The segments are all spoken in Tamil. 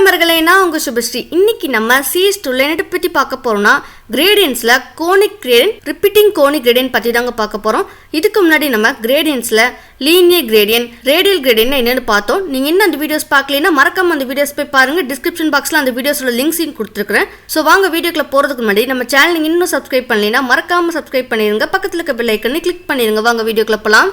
வணக்கம் மர்களே, நான் உங்க சுபஸ்ரீ. இன்னைக்கு நம்ம CS2ல என்ன பத்தி பார்க்க போறோம்னா gradientsல conic gradient, repeating conic gradient பத்தி தாங்க பார்க்க போறோம். இதுக்கு முன்னாடி நம்ம gradientsல linear gradient, radial gradient என்னன்னு பார்த்தோம். நீங்க இன்னும் அந்த வீடியோஸ் பார்க்கலைனா மறக்காம அந்த வீடியோஸ் போய் பாருங்க. டிஸ்கிரிப்ஷன் பாக்ஸ்ல அந்த வீடியோஸோட லிங்க்ஸ் கொடுத்திருக்கேன். சோ வாங்க வீடியோக்குள்ள போறதுக்கு முன்னாடி நம்ம சேனல் நீங்க இன்னும் சப்ஸ்கிரைப் பண்ணலைனா மறக்காம சப்ஸ்கிரைப் பண்ணிருங்க. பக்கத்துல இருக்க பெல் ஐகானை கிளிக் பண்ணிருங்க. வாங்க வீடியோக்குள்ள போலாம்.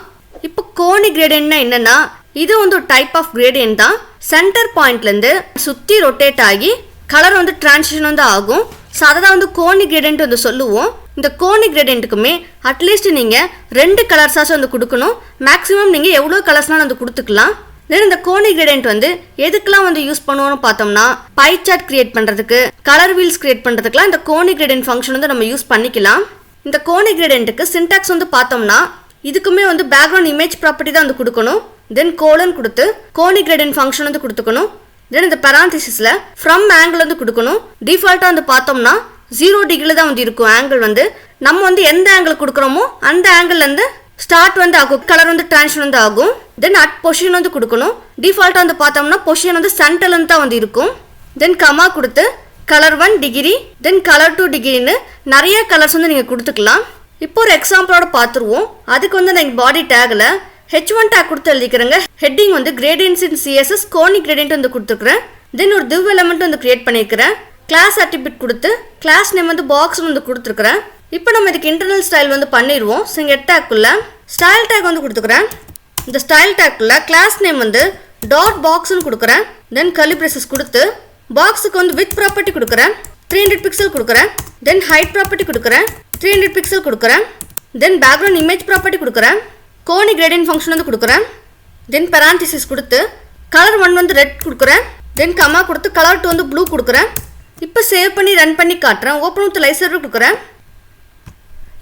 இப்போ conic gradient என்னன்னா இது வந்து ஒரு டைப் ஆஃப் gradient தான். சென்டர் பாயிண்ட்ல இருந்து சுத்தி ரொட்டேட் ஆகி கலர் வந்து டிரான்சிஷன் வந்து ஆகும். சோ அத தான் வந்து conic gradient வந்து சொல்லுவோம். இந்த conic gradientக்குமே அட்லீஸ்ட் நீங்க ரெண்டு கலர்ஸாச்சும் வந்து கொடுக்கணும். மேக்ஸிமம் நீங்க எவ்வளவு கலர்ஸ்னாலும் வந்து கொடுத்துக்கலாம். தென் இந்த conic gradient வந்து எதுக்கெல்லாம் வந்து யூஸ் பண்ணுவோம்னு பார்த்தோம்னா பை சார்ட் கிரியேட் பண்றதுக்கு, கலர் வீல்ஸ் கிரியேட் பண்றதுக்குலாம் இந்த conic gradient ஃபங்க்ஷன் வந்து நம்ம யூஸ் பண்ணிக்கலாம். இந்த conic gradientக்கு சின்டாக்ஸ் வந்து பார்த்தோம்னா இதுக்குமே வந்து பேக்ரவுண்ட் இமேஜ் ப்ராப்பர்ட்டி தான் வந்து கொடுக்கணும். தென் கோலன் கொடுத்து conic gradient ஃபங்க்ஷன் வந்து கொடுத்துக்கணும். தென் இந்த parenthesisல from angle வந்து கொடுக்கணும். டிஃபால்ட்டா வந்து பார்த்தோம்னா 0 டிகிரில தான் வந்து இருக்கும் ஆங்கிள் வந்து. நம்ம வந்து எந்த ஆங்கிள் கொடுக்குறோமோ அந்த ஆங்கிள்ல இருந்து ஸ்டார்ட் வந்து ஆகும், கலர் வந்து டிரான்சிஷன் வந்து ஆகும். தென் அட் பொசிஷன் வந்து கொடுக்கணும். டிஃபால்ட்டா வந்து பார்த்தோம்னா பொசிஷன் வந்து சென்டர்ல இருந்து தான் வந்து இருக்கும். தென் கமா கொடுத்து கலர் 1 டிகிரி, தென் கலர் 2 டிகிரின்னு நிறைய கலர்ஸ் வந்து நீங்க கொடுத்துக்கலாம். இப்போ ஒரு எக்ஸாம்பிளோட பார்த்துருவோம். அதுக்கு வந்து நான் பாடி டேக்ல H1 tag கொடுத்து எழுதிக்கிறேங்க. ஹெட்டிங் வந்து gradients in CSS conic gradient வந்து கொடுத்துக்கிறேன். தென் ஒரு div element வந்து கிரியேட் பண்ணிக்கிறேன். கிளாஸ் attribute கொடுத்து கிளாஸ் நேம் வந்து பாக்ஸ் வந்து கொடுத்துக்கிறேன். இப்போ நம்ம இதுக்கு இன்டர்னல் ஸ்டைல் வந்து பண்ணிடுவோம். ஸோ இங்கே டேக்குள்ள ஸ்டைல் டேக் வந்து கொடுத்துக்கிறேன். இந்த ஸ்டைல் டேக்குள்ள கிளாஸ் நேம் வந்து டாட் பாக்ஸ்னு கொடுக்குறேன். தென் கர்லி பிரேசஸ் கொடுத்து பாக்ஸுக்கு வந்து வித் ப்ராப்பர்ட்டி கொடுக்குறேன். 300 பிக்சல் கொடுக்குறேன். தென் ஹைட் ப்ராப்பர்ட்டி கொடுக்குறேன். 300 பிக்சல் கொடுக்குறேன். தென் பேக்ரவுண்ட் இமேஜ் ப்ராப்பர்ட்டி கொடுக்குறேன். conic gradient ஃபங்க்ஷன் வந்து கொடுக்குறேன். தென் parenthesis கொடுத்து கலர் 1 வந்து ரெட் கொடுக்குறேன். தென் கமா கொடுத்து கலர் 2 வந்து ப்ளூ கொடுக்குறேன். இப்போ சேவ் பண்ணி ரன் பண்ணி காட்டுறேன். ஓப்பன் வித் லைவ் சர்வர் கொடுக்குறேன்.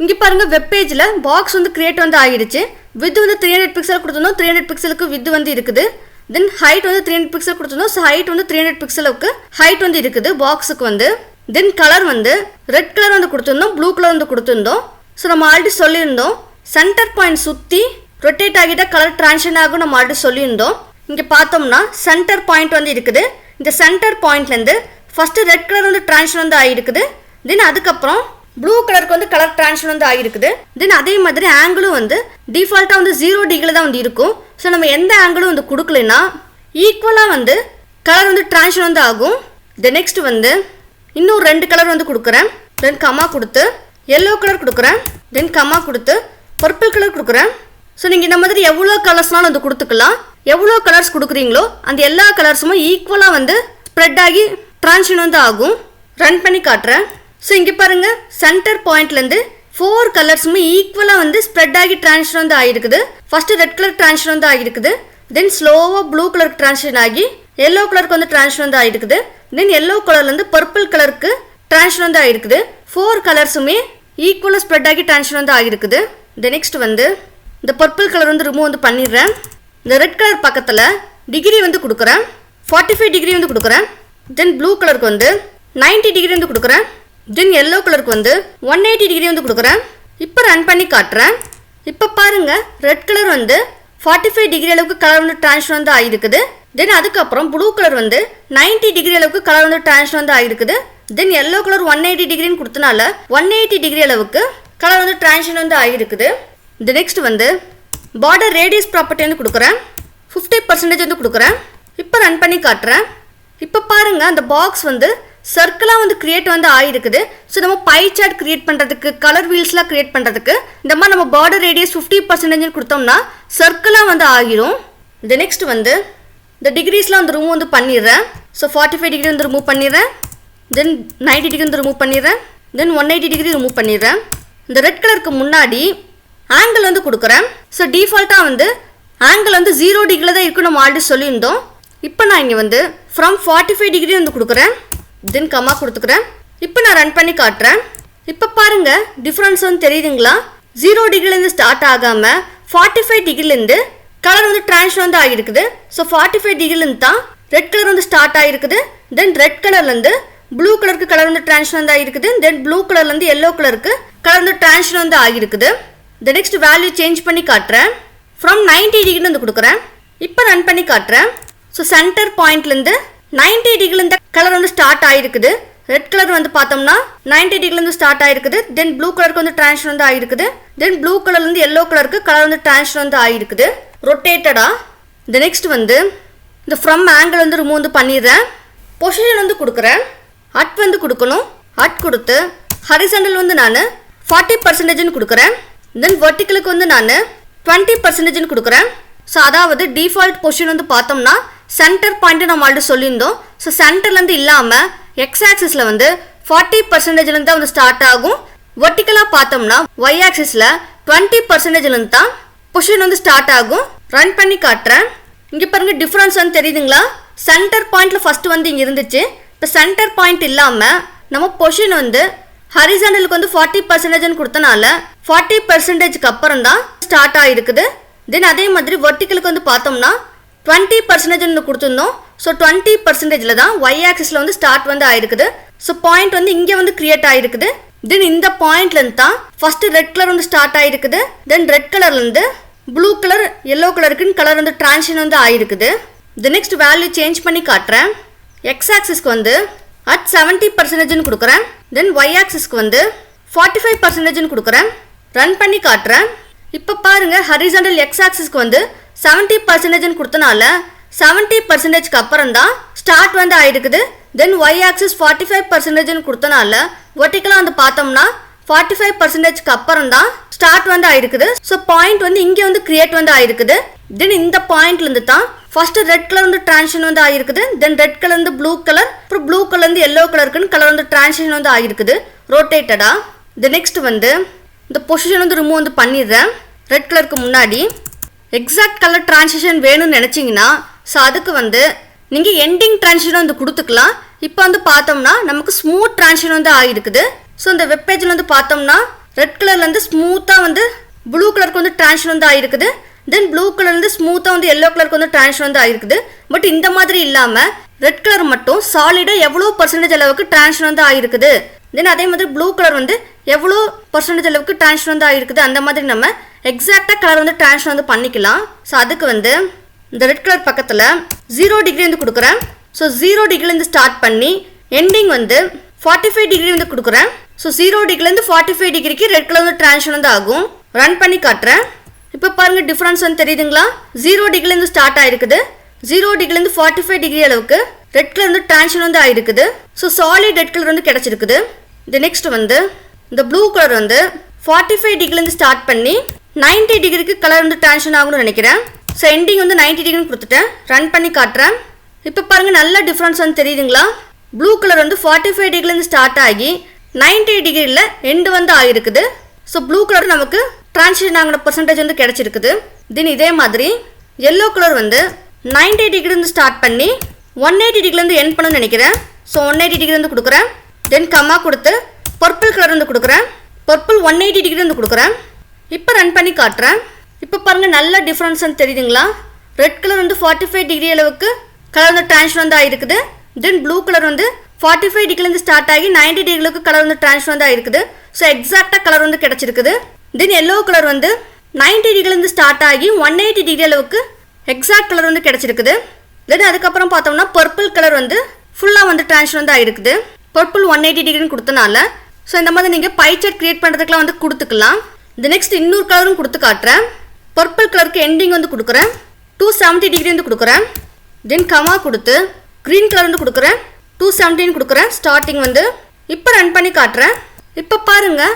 இங்கே பாருங்க வெப் பேஜில் பாக்ஸ் வந்து கிரியேட் வந்து ஆகிடுச்சு. வித் வந்து 300 பிக்சல் கொடுத்துருந்தோம். 300 பிக்சலுக்கு வித் வந்து இருக்குது. தென் ஹைட் வந்து 300 பிக்சல் கொடுத்துருந்தோம். ஸோ ஹைட் வந்து 300 பிக்சலுக்கு ஹைட் வந்து இருக்குது பாக்ஸுக்கு வந்து. தென் கலர் வந்து ரெட் கலர் வந்து கொடுத்துருந்தோம், ப்ளூ கலர் வந்து கொடுத்துருந்தோம். ஸோ நம்ம ஆல்ரெடி சொல்லியிருந்தோம் சென்டர் பாயிண்ட் சுற்றி ரொட்டேட் ஆகிட்டா கலர் டிரான்சிஷன் ஆகும் நம்ம ஆல்ரெடி சொல்லியிருந்தோம். இங்கே பார்த்தோம்னா சென்டர் பாயிண்ட் வந்து இருக்குது. இந்த சென்டர் பாயிண்ட்லேருந்து ஃபஸ்ட்டு ரெட் கலர் வந்து டிரான்சிஷன் வந்து ஆகிருக்குது. தென் அதுக்கப்புறம் ப்ளூ கலருக்கு வந்து கலர் டிரான்சிஷன் வந்து ஆகிருக்குது. தென் அதே மாதிரி ஆங்கிளும் வந்து டிஃபால்ட்டாக வந்து 0 டிகிரியில் தான் வந்து இருக்கும். ஸோ நம்ம எந்த ஆங்கிளும் வந்து கொடுக்கலனா ஈக்குவலாக வந்து கலர் வந்து டிரான்சிஷன் வந்து ஆகும். தென் நெக்ஸ்ட் வந்து இன்னும் 2 கலர் வந்து கொடுக்குறேன். தென் கமா கொடுத்து எல்லோ கலர் கொடுக்குறேன். தென் கமா கொடுத்து பர்பிள் கலர் கொடுக்குறேன். ஸோ நீங்கள் இந்த மாதிரி எவ்வளோ கலர்ஸ்னாலும் வந்து கொடுத்துக்கலாம். எவ்வளோ கலர்ஸ் கொடுக்குறீங்களோ அந்த எல்லா கலர்ஸுமே ஈக்குவலாக வந்து ஸ்ப்ரெட் ஆகி டிரான்சிஷன் வந்து ஆகும். ரன் பண்ணி காட்டுறேன். ஸோ இங்கே பாருங்கள் சென்டர் பாயிண்ட்லேருந்து 4 கலர்ஸுமே ஈக்குவலாக வந்து ஸ்ப்ரெட் ஆகி டிரான்சிஷன் வந்து ஆகிருக்குது. ஃபஸ்ட்டு ரெட் கலர் டிரான்சிஷன் வந்து ஆகிருக்குது. தென் ஸ்லோவாக ப்ளூ கலருக்கு டிரான்சிஷன் ஆகி எல்லோ கலருக்கு வந்து டிரான்சிஷன் வந்து ஆகிருக்குது. தென் எல்லோ கலர்லேருந்து பர்பிள் கலருக்கு டிரான்சிஷன் வந்து ஆகிருக்குது. 4 கலர்ஸுமே ஈக்குவலாக ஸ்ப்ரெட் ஆகி டிரான்சிஷன் வந்து ஆகிருக்குது. தென் நெக்ஸ்ட் வந்து இந்த பர்பிள் கலர் வந்து ரிமூவ் வந்து பண்ணிடுறேன். இந்த ரெட் கலர் பக்கத்தில் டிகிரி வந்து கொடுக்குறேன். 45 டிகிரி வந்து கொடுக்குறேன். தென் ப்ளூ கலருக்கு வந்து 90 டிகிரி வந்து கொடுக்குறேன். தென் எல்லோ கலருக்கு வந்து 180 டிகிரி வந்து கொடுக்குறேன். இப்போ ரன் பண்ணி காட்டுறேன். இப்போ பாருங்கள் ரெட் கலர் வந்து 45 டிகிரி அளவுக்கு கலர் வந்து டிரான்சிஷன் வந்து ஆகிருக்குது. தென் அதுக்கப்புறம் ப்ளூ கலர் வந்து 90 டிகிரி அளவுக்கு கலர் வந்து டிரான்சிஷன் வந்து ஆகிருக்குது. தென் எல்லோ கலர் 180 டிகிரின்னு கொடுத்தனால 180 டிகிரி அளவுக்கு கலர் வந்து டிரான்சிஷன் வந்து ஆகிருக்குது. இந்த நெக்ஸ்ட் வந்து பார்டர் ரேடியஸ் ப்ராப்பர்ட்டி வந்து கொடுக்குறேன். 50% வந்து கொடுக்குறேன். இப்போ ரன் பண்ணி காட்டுறேன். இப்போ பாருங்கள் அந்த பாக்ஸ் வந்து சர்க்கிளாக வந்து கிரியேட் வந்து ஆகிருக்குது. ஸோ நம்ம பை சார்ட் கிரியேட் பண்ணுறதுக்கு, கலர் வீல்ஸ்லாம் கிரியேட் பண்ணுறதுக்கு இந்த மாதிரி நம்ம பார்டர் ரேடியஸ் 50% கொடுத்தோம்னா சர்க்கிளாக வந்து ஆகிரும். இந்த நெக்ஸ்ட் வந்து இந்த டிகிரிஸ்லாம் வந்து ரிமூவ் வந்து பண்ணிடுறேன். ஸோ 45 டிகிரி வந்து ரிமூவ் பண்ணிடுறேன். தென் 90 டிகிரி வந்து ரிமூவ் பண்ணிடுறேன். தென் 180 டிகிரி ரிமூவ் பண்ணிடுறேன். இந்த ரெட் கலருக்கு முன்னாடி ஆங்கிள் வந்து கொடுக்குறேன். ஸோ டிஃபால்ட்டாக வந்து ஆங்கிள் வந்து 0 டிகிரியில் தான் இருக்கும் நம்ம ஆல்ரெடி சொல்லியிருந்தோம். இப்போ நான் இங்கே வந்து ஃப்ரம் 45 டிகிரி வந்து கொடுக்குறேன். தென் கமா கொடுத்துக்கிறேன். இப்போ நான் ரன் பண்ணி காட்டுறேன். இப்போ பாருங்கள் டிஃப்ரென்ஸ் வந்து தெரியுதுங்களா? 0 டிகிரிலேருந்து ஸ்டார்ட் ஆகாமல் 45 டிகிரிலேருந்து கலர் வந்து டிரான்சிஷன் வந்து ஆகிருக்குது. ஸோ 45 டிகிரிலேருந்து தான் ரெட் கலர் வந்து ஸ்டார்ட் ஆகிருக்குது. தென் ரெட் கலர்லேருந்து ப்ளூ கலருக்கு கலர் வந்து டிரான்சிஷன் வந்து ஆகிருக்குது. தென் ப்ளூ கலர்லேருந்து எல்லோ கலருக்கு கலர் வந்து டிரான்சிஷன் வந்து ஆகிருக்குது. இந்த நெக்ஸ்ட் வேல்யூ சேஞ்ச் பண்ணி காட்டுறேன். ஃப்ரம் 90 டிகிரி வந்து கொடுக்குறேன். இப்போ ரன் பண்ணி காட்டுறேன். ஸோ சென்டர் பாயிண்ட்லேருந்து 90 டிகிரில இந்த கலர் வந்து ஸ்டார்ட் ஆயிருக்குது. ரெட் கலர் வந்து பார்த்தோம்னா 90 டிகிரில இருந்து ஸ்டார்ட் ஆயிருக்குது. தென் ப்ளூ கலருக்கு வந்து டிரான்சிஷன் வந்து ஆயிருக்குது. தென் ப்ளூ கலர்ல இருந்து yellow கலருக்கு கலர் வந்து டிரான்சிஷன் வந்து ஆயிருக்குது ரொட்டேட்டடா. இந்த நெக்ஸ்ட் வந்து இந்த ஃப்ரம் ஆங்கிள் வந்து ரிமூவ் வந்து பண்ணிடுறேன். பொசிஷன் வந்து கொடுக்குறேன். அட் வந்து கொடுக்கணும். அட் கொடுத்து ஹரிசாண்டல் வந்து நான் 40% கொடுக்குறேன். தென் வெர்டிகலுக்கு வந்து நான் 20% கொடுக்குறேன். ஸோ அதாவது டிஃபால்ட் பொசிஷன் வந்து பார்த்தோம்னா சென்டர் பாயிண்ட் நம்ம ஆல்ரெடி சொல்லியிருந்தோம். ஸோ சென்டர்லேருந்து இல்லாமல் எக்ஸ் ஆக்சிஸில் வந்து 40%லேருந்து தான் வந்து ஸ்டார்ட் ஆகும். வெர்டிக்கலாக பார்த்தோம்னா ஒய் ஆக்சிஸில் 20%லேருந்து தான் பொசிஷன் வந்து ஸ்டார்ட் ஆகும். ரன் பண்ணி காட்டுறேன். இங்கே பாருங்க டிஃப்ரென்ஸ் வந்து தெரியுதுங்களா? சென்டர் பாயிண்ட்ல ஃபர்ஸ்ட் வந்து இங்கே இருந்துச்சு. இப்போ சென்டர் பாயிண்ட் இல்லாமல் நம்ம பொசிஷன் வந்து ஹரிசாண்டலுக்கு வந்து 40% கொடுத்தனால 40%க்கு அப்புறம் தான் ஸ்டார்ட் ஆகிருக்குது. தென் அதே மாதிரி வெர்டிக்கலுக்கு வந்து பார்த்தோம்னா 20% கொடுத்துருந்தோம். ஸோ 20%ல தான் ஒய் ஆக்சிஸில் வந்து ஸ்டார்ட் வந்து ஆயிருக்குது. ஸோ பாயிண்ட் வந்து இங்கே வந்து கிரியேட் ஆயிருக்குது. தென் இந்த பாயிண்ட்லேருந்து தான் ஃபர்ஸ்ட் ரெட் கலர் வந்து ஸ்டார்ட் ஆயிருக்குது. தென் ரெட் கலர்லேருந்து ப்ளூ கலர் yellow கலருக்குன்னு கலர் வந்து டிரான்சிஷன் வந்து ஆயிருக்குது. தி நெக்ஸ்ட் வேல்யூ சேஞ்ச் பண்ணி காட்டுறேன். எக்ஸ் ஆக்சிஸ்க்கு வந்து அட் 70% கொடுக்குறேன். தென் ஒய் ஆக்சிஸ்க்கு வந்து 45% கொடுக்குறேன். ரன் பண்ணி காட்டுறேன். இப்போ பாருங்க ஹரிசாண்டல் எக்ஸ் ஆக்சிஸ்க்கு வந்து 70% கொடுத்தனால 70%க்கு அப்புறம் தான் ஸ்டார்ட் வந்து ஆயிருக்குது. தென் ஒய் ஆக்சிஸ் 45% கொடுத்தனால வெர்டிக்கலாக வந்து பார்த்தோம்னா 45%க்கு அப்புறம் தான் ஸ்டார்ட் வந்து ஆயிருக்குது. ஸோ பாயிண்ட் வந்து இங்கே வந்து கிரியேட் வந்து ஆயிருக்குது. தென் இந்த பாயிண்ட்லேருந்து தான் ஃபர்ஸ்ட் ரெட் கலர் வந்து டிரான்சிஷன் வந்து ஆயிருக்குது. தென் ரெட் கலர் வந்து ப்ளூ கலர், அப்புறம் ப்ளூ கலர் வந்து yellow கலருக்குன்னு கலர் வந்து டிரான்சிஷன் வந்து ஆயிருக்குது ரொட்டேட்டடா. தி நெக்ஸ்ட் வந்து இந்த பொசிஷன் வந்து ரிமூவ் வந்து பண்ணிடுறேன். ரெட் கலருக்கு முன்னாடி எக்ஸாக்ட் கலர் டிரான்சிஷன் வேணும்னு நினச்சிங்கன்னா ஸோ அதுக்கு வந்து நீங்கள் எண்டிங் டிரான்சிஷன் வந்து கொடுத்துக்கலாம். இப்போ வந்து பார்த்தோம்னா நமக்கு ஸ்மூத் டிரான்சிஷன் வந்து ஆகிருக்குது. ஸோ இந்த வெப்பேஜில் வந்து பார்த்தோம்னா ரெட் கலர்லேருந்து ஸ்மூத்தாக வந்து ப்ளூ கலருக்கு வந்து டிரான்சிஷன் வந்து ஆகிருக்குது. தென் ப்ளூ கலர்லேருந்து ஸ்மூத்தாக வந்து yellow கலருக்கு வந்து டிரான்சிஷன் வந்து ஆகிருக்குது. பட் இந்த மாதிரி இல்லாமல் ரெட் கலர் மட்டும் சாலிடாக எவ்வளோ % அளவுக்கு டிரான்சிஷன் வந்து ஆகிருக்குது. தென் அதே மாதிரி ப்ளூ கலர் வந்து எவ்வளோ % அளவுக்கு டிரான்சிஷன் வந்து ஆகிருக்குது. அந்த மாதிரி நம்ம எக்ஸாக்டாக கலர் வந்து டிரான்சிஷன் வந்து பண்ணிக்கலாம். ஸோ அதுக்கு வந்து இந்த ரெட் கலர் பக்கத்தில் 0 டிகிரி வந்து கொடுக்குறேன். ஸோ 0 டிகிரிலேருந்து ஸ்டார்ட் பண்ணி எண்டிங் வந்து 45 டிகிரி வந்து கொடுக்குறேன். ஸோ 0 டிகிரிலேருந்து 45 டிகிரிக்கு ரெட் கலர் வந்து டிரான்சிஷன் வந்து ஆகும். ரன் பண்ணி காட்டுறேன். இப்போ பாருங்கள் டிஃப்ரென்ஸ் வந்து தெரியுதுங்களா? 0 டிகிரிலேருந்து ஸ்டார்ட் ஆயிருக்குது. 0 டிகிரிலேருந்து 45 டிகிரி அளவுக்கு ரெட் கலர் வந்து டிரான்சிஷன் வந்து ஆயிருக்குது. ஸோ சாலிட் ரெட் கலர் வந்து கிடச்சிருக்குது. இந்த நெக்ஸ்ட் வந்து இந்த ப்ளூ கலர் வந்து 45 டிகிரிலேருந்து ஸ்டார்ட் பண்ணி 90 டிகிரிக்கு கலர் வந்து டிரான்சிஷன் ஆகணும்னு நினைக்கிறேன். ஸோ எண்டிங் வந்து 90 டிகிரின்னு கொடுத்துட்டேன். ரன் பண்ணி காட்டுறேன். இப்போ பாருங்கள் நல்ல டிஃப்ரென்ஸ் வந்து தெரியுதுங்களா? ப்ளூ கலர் வந்து 45 டிகிரிலேருந்து ஸ்டார்ட் ஆகி 90 டிகிரியில் எண்டு வந்து ஆகிருக்குது. ஸோ ப்ளூ கலர் நமக்கு டிரான்சிஷன் ஆகின % வந்து கிடச்சிருக்குது. தென் இதே மாதிரி yellow கலர் வந்து 90 டிகிரிலேருந்து ஸ்டார்ட் பண்ணி 180 டிகிரிலேருந்து எண்ட் பண்ணணும்னு நினைக்கிறேன். ஸோ 180 டிகிரி வந்து கொடுக்குறேன். தென் கம்மா கொடுத்து பர்பிள் கலர் வந்து கொடுக்குறேன். பர்பிள் 180 டிகிரி வந்து கொடுக்குறேன். இப்போ ரன் பண்ணி காட்டுறேன். இப்போ பாருங்கள் நல்ல டிஃப்ரென்ஸ் வந்து தெரியுதுங்களா? ரெட் கலர் வந்து 45 டிகிரி அளவுக்கு கலர் வந்து டிரான்சிஷன் வந்து ஆகிருக்குது. தென் ப்ளூ கலர் வந்து 45 டிகிரிலேருந்து ஸ்டார்ட் ஆகி 90 டிகிரிக்கு கலர் வந்து டிரான்சிஷன் வந்து ஆகிருக்குது. ஸோ எக்ஸாக்டாக கலர் வந்து கிடச்சிருக்குது. தென் yellow கலர் வந்து 90 டிகிரிலேருந்து ஸ்டார்ட் ஆகி 180 டிகிரி அளவுக்கு எக்ஸாக்ட் கலர் வந்து கிடச்சிருக்குது. தென் அதுக்கப்புறம் பார்த்தோம்னா பர்பிள் கலர் வந்து ஃபுல்லாக வந்து டிரான்சிஷன் வந்து ஆகிருக்குது. பர்பிள் 180 டிகிரின்னு கொடுத்தனால ஸோ இந்த மாதிரி நீங்கள் பை சார்ட் கிரியேட் பண்ணுறதுக்குலாம் வந்து கொடுத்துக்கலாம். இந்த நெக்ஸ்ட் இன்னொரு கலரும் கொடுத்து காட்டுறேன். பர்பிள் கலருக்கு எண்டிங் வந்து கொடுக்குறேன். 270 டிகிரி வந்து கொடுக்குறேன். தென் கமா கொடுத்து க்ரீன் கலர் வந்து கொடுக்குறேன். 270 கொடுக்குறேன் ஸ்டார்டிங் வந்து. இப்போ ரன் பண்ணி காட்டுறேன். இப்போ பாருங்கள்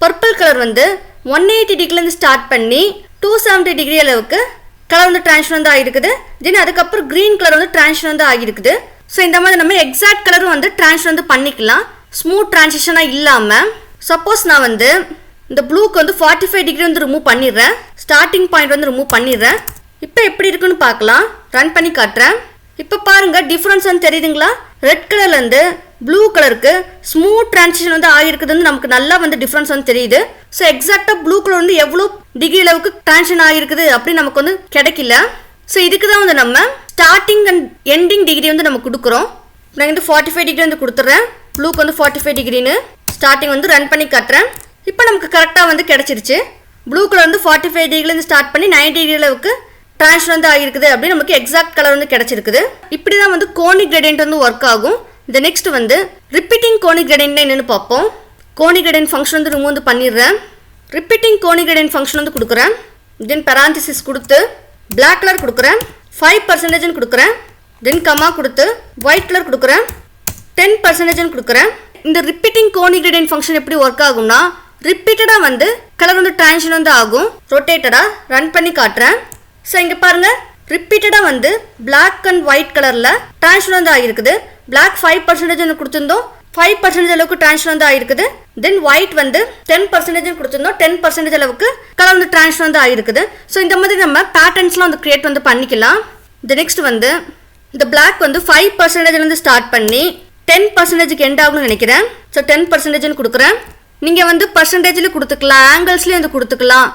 பர்பிள் கலர் வந்து 180 டிகிரிலேருந்து ஸ்டார்ட் பண்ணி 270 டிகிரி அளவுக்கு கலர் வந்து டிரான்சிஷன் வந்து ஆகிருக்குது. தென் அதுக்கப்புறம் க்ரீன் கலர் வந்து டிரான்சிஷன் வந்து ஆகிருக்குது. ஸோ இந்த மாதிரி நம்ம எக்ஸாக்ட் கலரும் வந்து டிரான்சிஷன் வந்து பண்ணிக்கலாம் ஸ்மூத் டிரான்சிஷனாக இல்லாமல். சப்போஸ் நான் வந்து இந்த ப்ளூக்கு வந்து 45 டிகிரி வந்து ரிமூவ் பண்ணிடுறேன். ஸ்டார்டிங் பாயிண்ட் வந்து ரிமூவ் பண்ணிடுறேன். இப்போ எப்படி இருக்குன்னு பார்க்கலாம். ரன் பண்ணி காட்டுறேன். இப்போ பாருங்கள் டிஃப்ரென்ஸ் வந்து தெரியுதுங்களா? ரெட் கலர்லேருந்து ப்ளூ கலருக்கு ஸ்மூத் டிரான்சிஷன் வந்து ஆகிருக்குதுன்னு நமக்கு நல்லா வந்து டிஃப்ரென்ஸ் வந்து தெரியுது. ஸோ எக்ஸாக்டாக ப்ளூ கலர் வந்து எவ்வளோ டிகிரி அளவுக்கு டிரான்சிஷன் ஆகிருக்குது அப்படின்னு நமக்கு வந்து கிடைக்கல. ஸோ இதுக்கு தான் வந்து நம்ம ஸ்டார்டிங் அண்ட் எண்டிங் டிகிரி வந்து நம்ம கொடுக்குறோம். நான் வந்து 45 டிகிரி வந்து கொடுத்துட்றேன். ப்ளூக்கு வந்து 45 டிகிரின்னு ஸ்டார்டிங் வந்து ரன் பண்ணி காட்டுறேன். இப்போ நமக்கு கரெக்டாக வந்து கிடச்சிருச்சு. ப்ளூ கலர் வந்து 45 டிகிரிலேருந்து ஸ்டார்ட் பண்ணி 90 டிகிரி அளவுக்கு டிரான்ஸ்ஃபர் வந்து ஆகிருக்குது அப்படின்னு நமக்கு எக்ஸாக்ட் கலர் வந்து கிடைச்சிருக்குது. இப்படி தான் வந்து கோனிக் கிரேடியன்ட் வந்து ஒர்க் ஆகும். இந்த நெக்ஸ்ட் வந்து ரிப்பீட்டிங் கோனிக் கிரேடியன்ட்னா என்னென்னு பார்ப்போம். கோனிக் கிரேடியன்ட் ஃபங்க்ஷன் வந்து ரிமூவ் வந்து பண்ணிடுறேன். ரிப்பீட்டிங் கோனிக் கிரேடியன்ட் ஃபங்க்ஷன் வந்து கொடுக்குறேன். தென் பேராந்திசிஸ் கொடுத்து பிளாக் கலர் கொடுக்குறேன். 5% கொடுக்குறேன். தென் கமா கொடுத்து ஒயிட் கலர் கொடுக்குறேன். 10% கொடுக்குறேன். இந்த ரிப்பீட்டிங் கோனிக் கிரேடியன்ட் ஃபங்க்ஷன் எப்படி ஒர்க் ஆகும்னா ரிப்பீட்டடாக வந்து கலர் வந்து டிரான்சிஷன் வந்து ஆகும். ரொட்டேட்டடாக ரன் பண்ணி காட்டுறேன். ஸோ இங்கே பாருங்கள், ரிப்பீட்டடாக வந்து பிளாக் அண்ட் ஒயிட் கலரில் டிரான்சிஷன் வந்து ஆகிருக்குது. பிளாக் 5% வந்து கொடுத்துருந்தோம், 5% அளவுக்கு டிரான்சிஷன் வந்து ஆகிருக்குது. தென் ஒயிட் வந்து 10% கொடுத்துருந்தோம், 10% அளவுக்கு கலர் வந்து டிரான்சிஷன் வந்து ஆகிருக்குது. ஸோ இந்த மாதிரி நம்ம பேட்டர்ன்ஸ்லாம் வந்து கிரியேட் வந்து பண்ணிக்கலாம். இந்த நெக்ஸ்ட் வந்து இந்த பிளாக் வந்து 5% ஸ்டார்ட் பண்ணி 10% எண்ட் ஆகும்னு நினைக்கிறேன். ஸோ 10% கொடுக்குறேன். நீங்கள் வந்து பர்சன்டேஜில் கொடுத்துக்கலாம், ஆங்கிள்ஸ்லேயும் வந்து கொடுத்துக்கலாம்.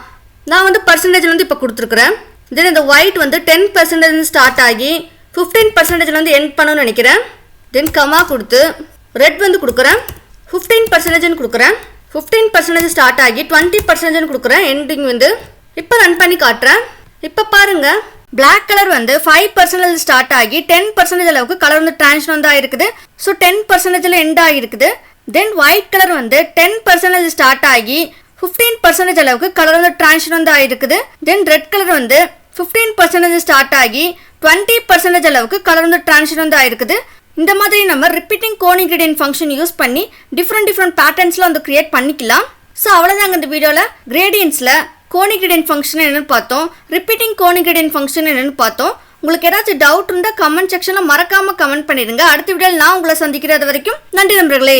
நான் வந்து பர்சன்டேஜில் வந்து இப்போ கொடுத்துருக்குறேன். தென் இந்த ஒயிட் வந்து 10% ஸ்டார்ட் ஆகி 15% வந்து எண்ட் பண்ணணும்னு நினைக்கிறேன். தென் கமா கொடுத்து ரெட் வந்து கொடுக்குறேன். 15% கொடுக்குறேன். 15% ஸ்டார்ட் ஆகி 20% கொடுக்குறேன். எண்டிங் வந்து இப்போ ரன் பண்ணி காட்டுறேன். இப்போ பாருங்கள், பிளாக் கலர் வந்து 5% ஸ்டார்ட் ஆகி 10% அளவுக்கு கலர் வந்து டிரான்சிஷன் வந்து ஆகிருக்குது. ஸோ 10% எண்ட் ஆகிருக்குது. தென் ஒயிட் கலர் வந்து 10% ஸ்டார்ட் ஆகி 15% அளவுக்கு கலர் வந்து டிரான்சிஷன் வந்து ஆகிருக்குது. தென் ரெட் கலர் வந்து 15% ஸ்டார்ட் ஆகி 20% அளவுக்கு கலர் வந்து டிரான்சிஷன் வந்து ஆகிருக்குது. இந்த மாதிரி நம்ம repeating conic gradient function use பண்ணி டிஃப்ரெண்ட் பேட்டர்ன்ஸ்லாம் வந்து கிரியேட் பண்ணிக்கலாம். ஸோ அவ்வளோதாங்க இந்த வீடியோவில் கிரேடியன்ஸில் கோனிக் கிரேடியன்ட் ஃபங்க்ஷன் என்னென்னு பார்த்தோம், ரிப்பீட்டிங் கோனிக் கிரேடியன்ட் ஃபங்க்ஷன் என்னென்னு பார்த்தோம். உங்களுக்கு ஏதாச்சும் டவுட் இருந்தால் கமெண்ட் செக்ஷனில் மறக்காமல் கமெண்ட் பண்ணிடுங்க. அடுத்த வீடியோவில் நான் உங்களை சந்திக்கிறது வரைக்கும் நன்றி நண்பர்களே.